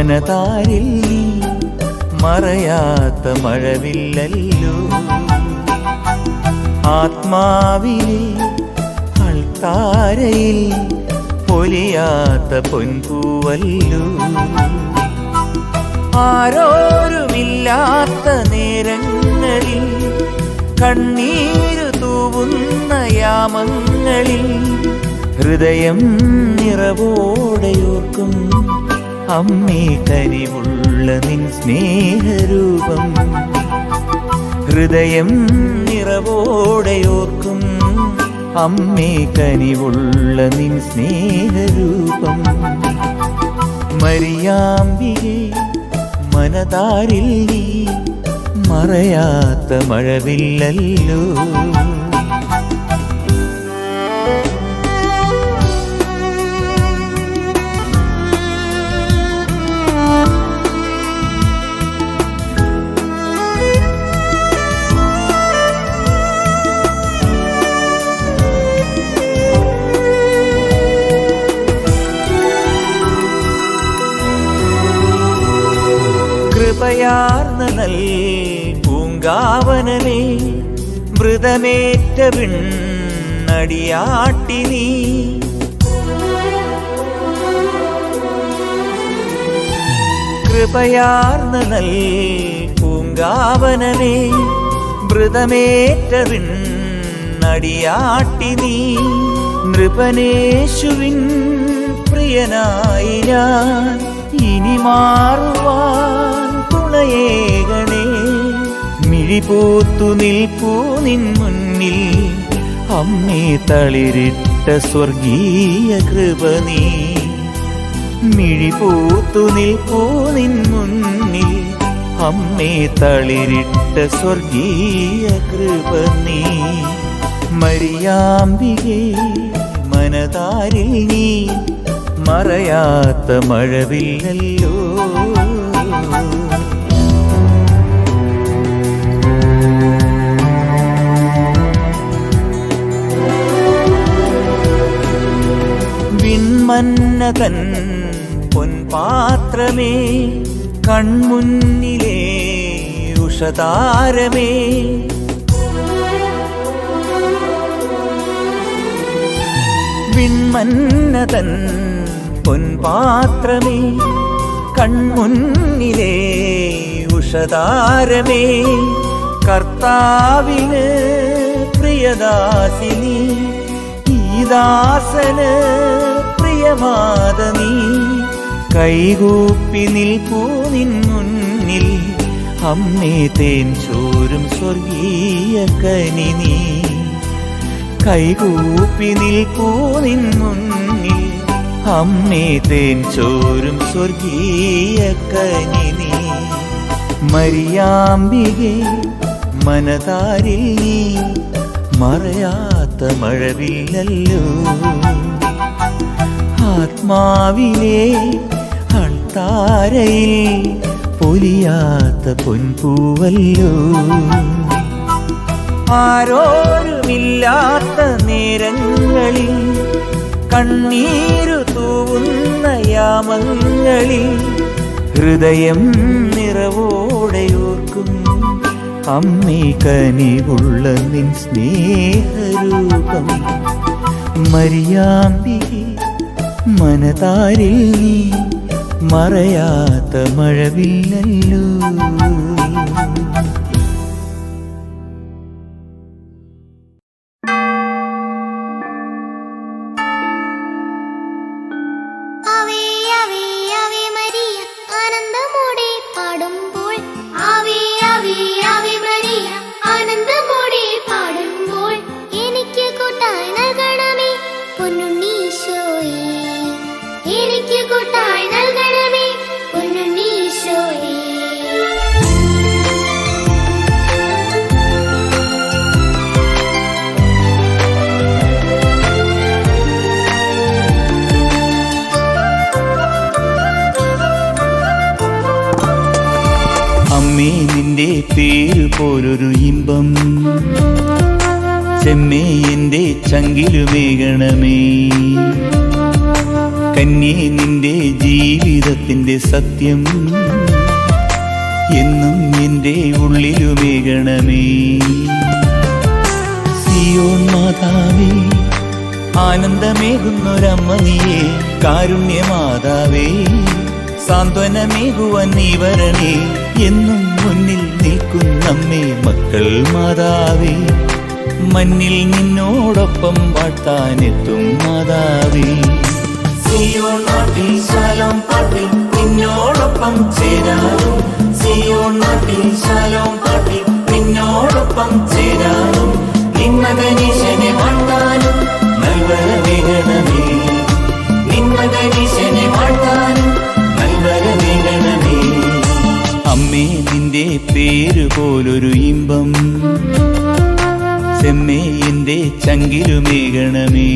മനതാരിൽ നീ മറയാത്ത മഴവില്ലല്ലോ. ആത്മാവിലെ അൾത്താരയിൽ പൊലിയാത്ത പൊൻപൂവല്ലോ. ആരോരുമില്ലാത്ത നേരങ്ങളിൽ കണ്ണീരു തൂവുന്ന യാമങ്ങളിൽ ഹൃദയം നിറവോടെയോർക്കും അമ്മേ കനിവുള്ള നിൻ സ്നേഹരൂപം. ഹൃദയം നിറവോടെയോർക്കും അമ്മേ കനിവുള്ള നിൻ സ്നേഹരൂപം. മരിയാമ്പികേ മനതാരിൽ നീ മറയാത്ത മഴവില്ലല്ലോ. കൃപയാർന്ന നൽ പൂങ്കാവനമേ മൃതമേറ്റ വിണ്ണടിയാട്ടി നീ. കൃപയാർന്ന നൽ പൂങ്കാവനമേ മൃതമേറ്റ വിണ്ണടിയാട്ടി നീ. നൃപനേശുവിൻ പ്രിയനായി ഞാൻ ഇനി മാറുവാൻ തുണയേകണേ. മിഴിപൂത്തു നിൽപ്പൂ നിൻ മുന്നിൽ അമ്മേ തളിരിട്ട സ്വർഗീയ കൃപ നീ. മിഴിപൂത്തു നിൽപ്പൂ നിൻ മുന്നിൽ അമ്മേ തളിരിട്ട സ്വർഗീയ കൃപ നീ. മരിയാമ്പികേ മനതാരിൽ നീ മറയാത്ത മഴവില്ലല്ലോ. വിൺമന്നതൻ പൊൻപാത്രമേ കൺമുന്നിലേ ഉഷതാരമേ. വിൺമന്നതൻ പൊൻപാത്രമേ കൺമുന്നിലേ ഉഷതാരമേ. കർത്താവിന് പ്രിയദാസിനി ഈ ദാസന് പ്രിയമാതനീ. കൈകൂപ്പി നിൽപ്പൂ നിൻ മുന്നിൽ അമ്മേ തേൻ ചോരും സ്വർഗീയ കനി നീ. കൈകൂപ്പി നിൽപ്പൂ നിൻ മുന്നിൽ അമ്മേ തേൻ ചോരും സ്വർഗീയ കനി നീ. മരിയാമ്പികേ മനതാരിൽ നീ മറയാത്ത മഴവില്ലല്ലോ. ആത്മാവിലെ അൾത്താരയിൽ പൊലിയാത്ത പൊൻപൂവല്ലോ. ആരോരുമില്ലാത്ത നേരങ്ങളിൽ കണ്ണീരു തൂവുന്ന യാമങ്ങളിൽ ഹൃദയം നിറവോടെയോർക്കും അമ്മേ കനിവുള്ള നിൻ സ്നേഹരൂപം. മരിയാമ്പികേ മനതാരിൽ നീ മറയാത്ത മഴവില്ലല്ലോ. അമ്മേ നിന്റെ പേര് പോലൊരു ഇമ്പം ചെമ്മേ എൻ്റെ ചങ്കിലുമേകണമേ. കന്യേ നിന്റെ ജീവിതത്തിൻ്റെ സത്യം എന്നും എൻ്റെ ഉള്ളിലുമേകണമേ. സിയോൻ മാതാവേ, ആനന്ദമേകുന്നൊരമ്മ നീയേ, കാരുണ്യമാതാവേ, സാന്ത്വനമേകുവാൻ നീ വരണേ. എന്നും മുന്നിൽ നിൽക്കുന്നമ്മേ മക്കൾ മാതാവേ, മണ്ണിൽ നിന്നോടൊപ്പം വാഴ്ത്താനെത്തും മാതാവേ. സിയോൻ നാട്ടിൽ ശാലോം പാട്ടിൽ നിന്നോടൊപ്പം ചേരാനും, സിയോൻ നാട്ടിൽ ശാലോം പാട്ടിൽ നിന്നോടൊപ്പം ചേരാനും, നിന്മകനീശനെ വാഴ്ത്താനും നൽവരമേകണമേ, നിന്മകനീശനെ വാഴ്ത്താനും നൽവരമേകണമേ. അമ്മേ നിന്റെ പേര് പോലൊരു ഇമ്പം ചെമ്മേ എൻ്റെ ചങ്കിലുമേകണമേ.